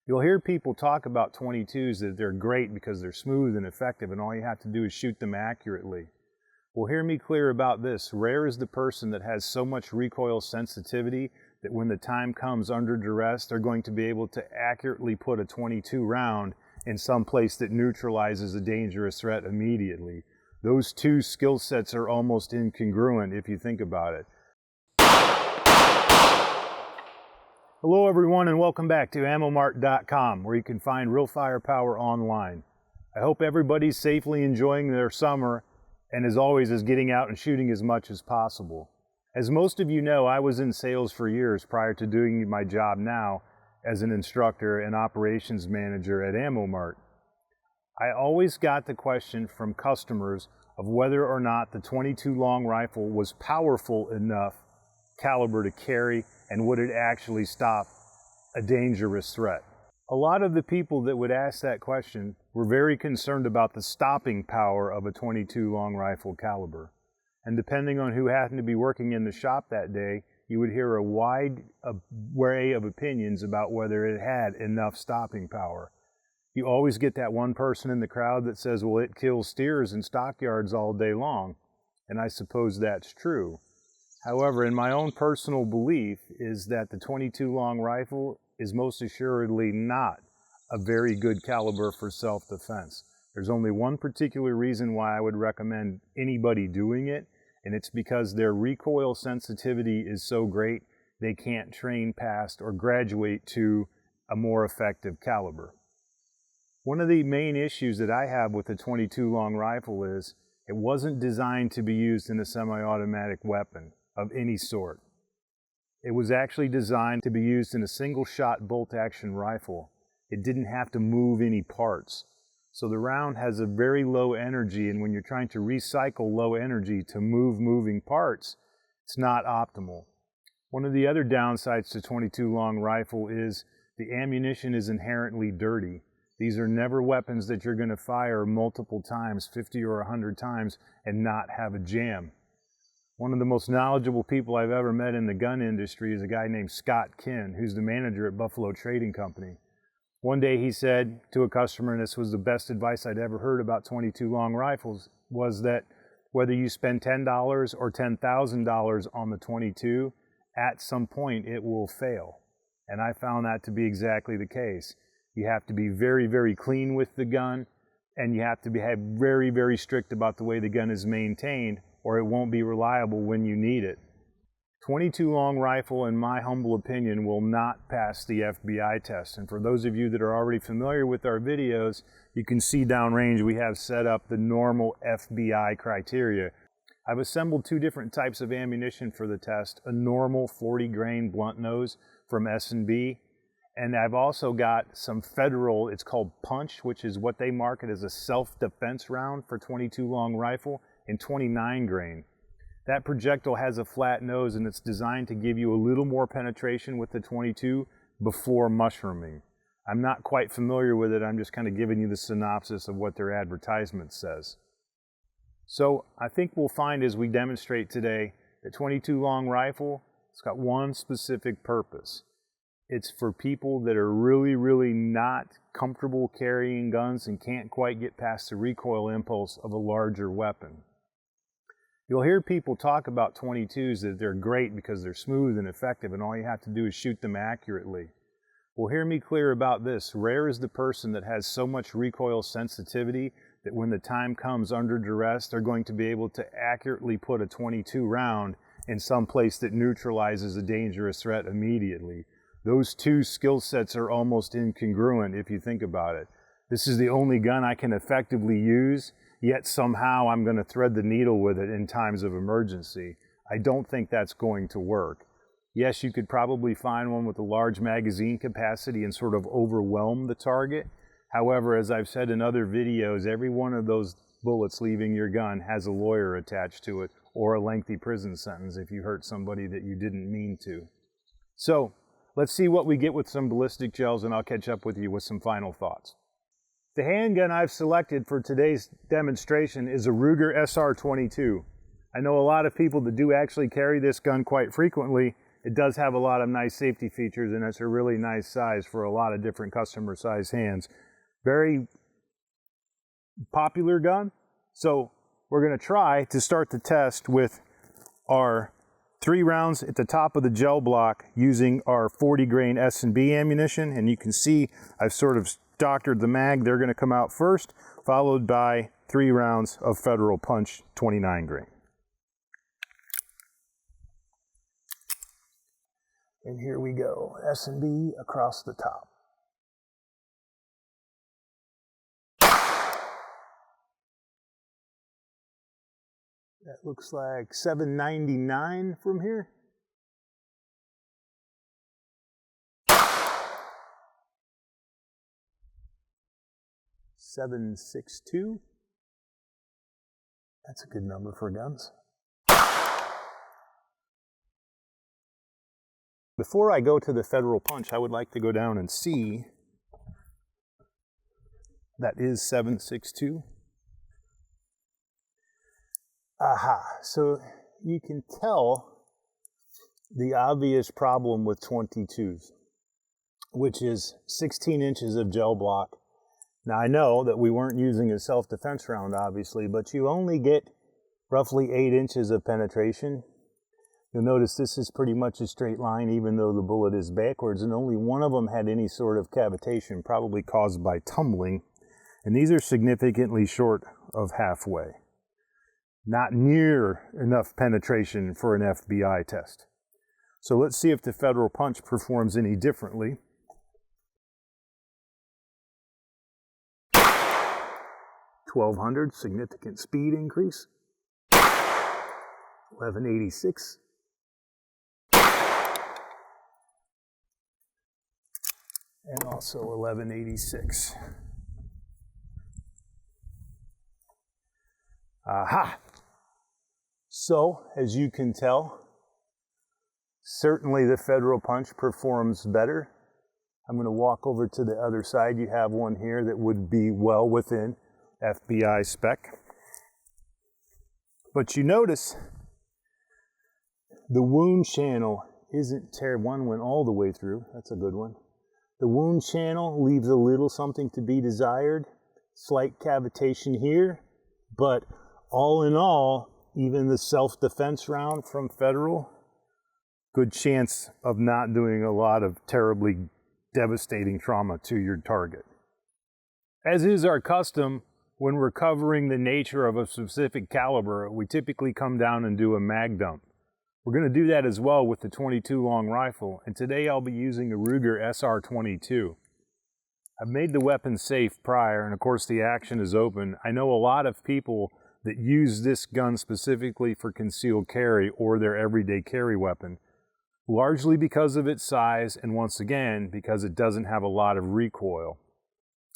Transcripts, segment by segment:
You'll hear people talk about 22s that they're great because they're smooth and effective and all you have to do is shoot them accurately. Well, hear me clear about this. Rare is the person that has so much recoil sensitivity that when the time comes under duress, they're going to be able to accurately put a 22 round in some place that neutralizes a dangerous threat immediately. Those two skill sets are almost incongruent if you think about it. Hello everyone and welcome back to AmmoMart.com, where you can find real firepower online. I hope everybody's safely enjoying their summer and as always is getting out and shooting as much as possible. As most of you know, I was in sales for years prior to doing my job now as an instructor and operations manager at AmmoMart. I always got the question from customers of whether or not the 22 long rifle was powerful enough caliber to carry and would it actually stop a dangerous threat. A lot of the people that would ask that question were very concerned about the stopping power of a 22 long rifle caliber. And depending on who happened to be working in the shop that day, you would hear a wide array of opinions about whether it had enough stopping power. You always get that one person in the crowd that says, well, it kills steers in stockyards all day long. And I suppose that's true. However, in my own personal belief is that the 22 long rifle is most assuredly not a very good caliber for self-defense. There's only one particular reason why I would recommend anybody doing it, and it's because their recoil sensitivity is so great they can't train past or graduate to a more effective caliber. One of the main issues that I have with the 22 long rifle is it wasn't designed to be used in a semi-automatic weapon of any sort. It was actually designed to be used in a single-shot bolt-action rifle. It didn't have to move any parts. So the round has a very low energy, and when you're trying to recycle low energy to move moving parts, it's not optimal. One of the other downsides to 22 long rifle is the ammunition is inherently dirty. These are never weapons that you're going to fire multiple times, 50 or 100 times, and not have a jam. One of the most knowledgeable people I've ever met in the gun industry is a guy named Scott Kinn, who's the manager at Buffalo Trading Company. One day he said to a customer, and this was the best advice I'd ever heard about 22 long rifles, was that whether you spend $10 or $10,000 on the 22, at some point it will fail. And I found that to be exactly the case. You have to be very, very clean with the gun, and you have to be very, very strict about the way the gun is maintained, or it won't be reliable when you need it. 22 long rifle, in my humble opinion, will not pass the FBI test. And for those of you that are already familiar with our videos, you can see downrange we have set up the normal FBI criteria. I've assembled two different types of ammunition for the test, a normal 40 grain blunt nose from S&B, and I've also got some federal, it's called Punch, which is what they market as a self-defense round for 22 long rifle, in 29 grain. That projectile has a flat nose and it's designed to give you a little more penetration with the 22 before mushrooming. I'm not quite familiar with it, I'm just kind of giving you the synopsis of what their advertisement says. So I think we'll find as we demonstrate today that 22 long rifle, it's got one specific purpose. It's for people that are really, really not comfortable carrying guns and can't quite get past the recoil impulse of a larger weapon. You'll hear people talk about 22s that they're great because they're smooth and effective and all you have to do is shoot them accurately. Well, hear me clear about this. Rare is the person that has so much recoil sensitivity that when the time comes under duress, they're going to be able to accurately put a 22 round in some place that neutralizes a dangerous threat immediately. Those two skill sets are almost incongruent if you think about it. This is the only gun I can effectively use, yet somehow I'm going to thread the needle with it in times of emergency. I don't think that's going to work. Yes, you could probably find one with a large magazine capacity and sort of overwhelm the target. However, as I've said in other videos, every one of those bullets leaving your gun has a lawyer attached to it or a lengthy prison sentence if you hurt somebody that you didn't mean to. So let's see what we get with some ballistic gels and I'll catch up with you with some final thoughts. The handgun I've selected for today's demonstration is a Ruger SR22. I know a lot of people that do actually carry this gun quite frequently it does have a lot of nice safety features, and it's a really nice size for a lot of different customer size hands. Very popular gun. So we're going to try to start the test with our 3 rounds at the top of the gel block using our 40 grain S&B ammunition. And you can see I've sort of doctored the mag. They're going to come out first, followed by 3 rounds of Federal Punch 29 grain. And here we go, S&B across the top. That looks like 799 from here. .762. That's a good number for guns. Before I go to the Federal Punch, I would like to go down and see. That is 762. Aha, so you can tell the obvious problem with 22s, which is 16 inches of gel block. Now I know that we weren't using a self-defense round, obviously, but you only get roughly 8 inches of penetration. You'll notice this is pretty much a straight line, even though the bullet is backwards, and only one of them had any sort of cavitation, probably caused by tumbling. And these are significantly short of halfway. Not near enough penetration for an FBI test. So let's see if the Federal Punch performs any differently. .1200, significant speed increase. 1186. And also 1186. Aha! So, as you can tell, certainly the Federal Punch performs better. I'm going to walk over to the other side. You have one here that would be well within FBI spec. But you notice the wound channel isn't terrible. One went all the way through. That's a good one. The wound channel leaves a little something to be desired. Slight cavitation here, but all in all, even the self-defense round from Federal, good chance of not doing a lot of terribly devastating trauma to your target. As is our custom, when we're covering the nature of a specific caliber, we typically come down and do a mag dump. We're going to do that as well with the 22 long rifle, and today I'll be using a Ruger SR22. I've made the weapon safe prior, and of course the action is open. I know a lot of people that use this gun specifically for concealed carry or their everyday carry weapon, largely because of its size and once again because it doesn't have a lot of recoil.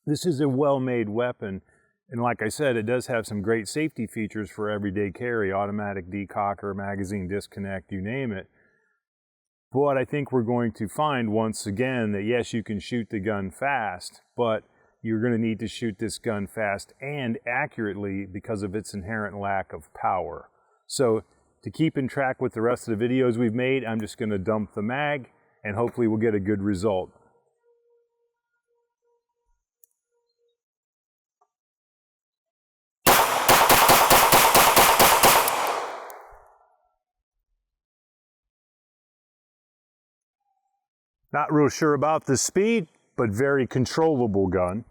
This is a well-made weapon, and like I said, it does have some great safety features for everyday carry, automatic decocker, magazine disconnect, you name it. But I think we're going to find once again that yes, you can shoot the gun fast, but you're going to need to shoot this gun fast and accurately because of its inherent lack of power. So to keep in track with the rest of the videos we've made, I'm just going to dump the mag and hopefully we'll get a good result. Not real sure about the speed, but very controllable gun.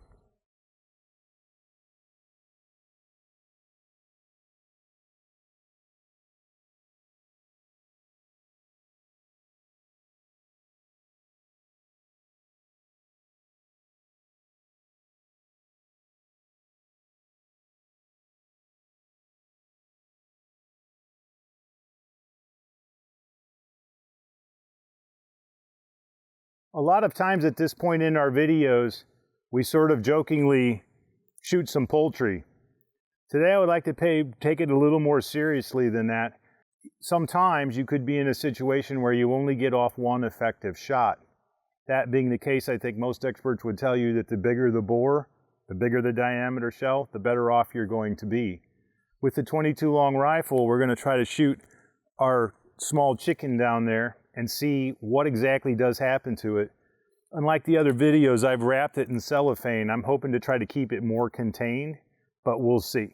A lot of times at this point in our videos, we sort of jokingly shoot some poultry. Today I would like to take it a little more seriously than that. Sometimes you could be in a situation where you only get off one effective shot. That being the case, I think most experts would tell you that the bigger the bore, the bigger the diameter shell, the better off you're going to be. With the 22 long rifle, we're going to try to shoot our small chicken down there, and see what exactly does happen to it. Unlike the other videos, I've wrapped it in cellophane. I'm hoping to try to keep it more contained, but we'll see.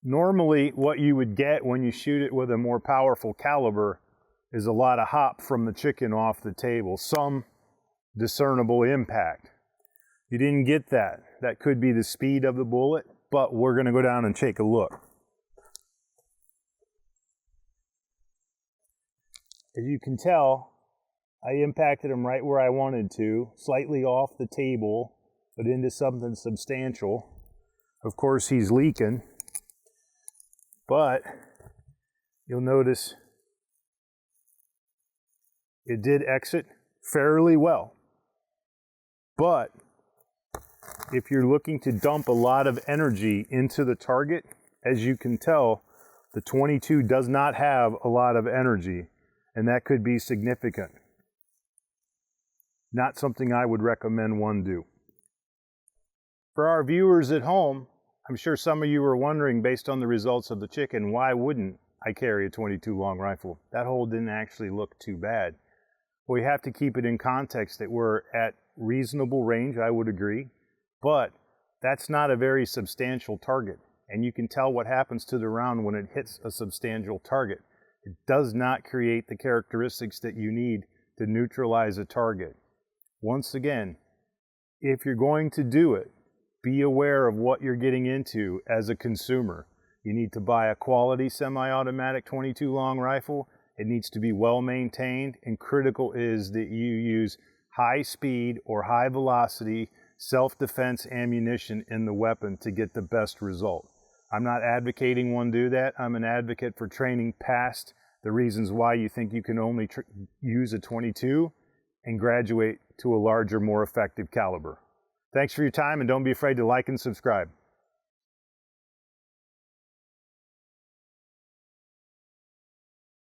Normally, what you would get when you shoot it with a more powerful caliber is a lot of hop from the chicken off the table, some discernible impact. You didn't get that. That could be the speed of the bullet, but we're going to go down and take a look. As you can tell, I impacted him right where I wanted to, slightly off the table, but into something substantial. Of course, he's leaking. But you'll notice it did exit fairly well. But if you're looking to dump a lot of energy into the target, as you can tell, the 22 does not have a lot of energy, and that could be significant. Not something I would recommend one do. For our viewers at home, I'm sure some of you are wondering, based on the results of the chicken, why wouldn't I carry a 22 long rifle? That hole didn't actually look too bad. Well, you have to keep it in context that we're at reasonable range, I would agree, but that's not a very substantial target. And you can tell what happens to the round when it hits a substantial target. It does not create the characteristics that you need to neutralize a target. Once again, if you're going to do it, be aware of what you're getting into as a consumer. You need to buy a quality semi-automatic 22 long rifle. It needs to be well maintained, and critical is that you use high speed or high velocity self-defense ammunition in the weapon to get the best result. I'm not advocating one do that. I'm an advocate for training past the reasons why you think you can only use a 22 and graduate to a larger, more effective caliber. Thanks for your time, and don't be afraid to like and subscribe.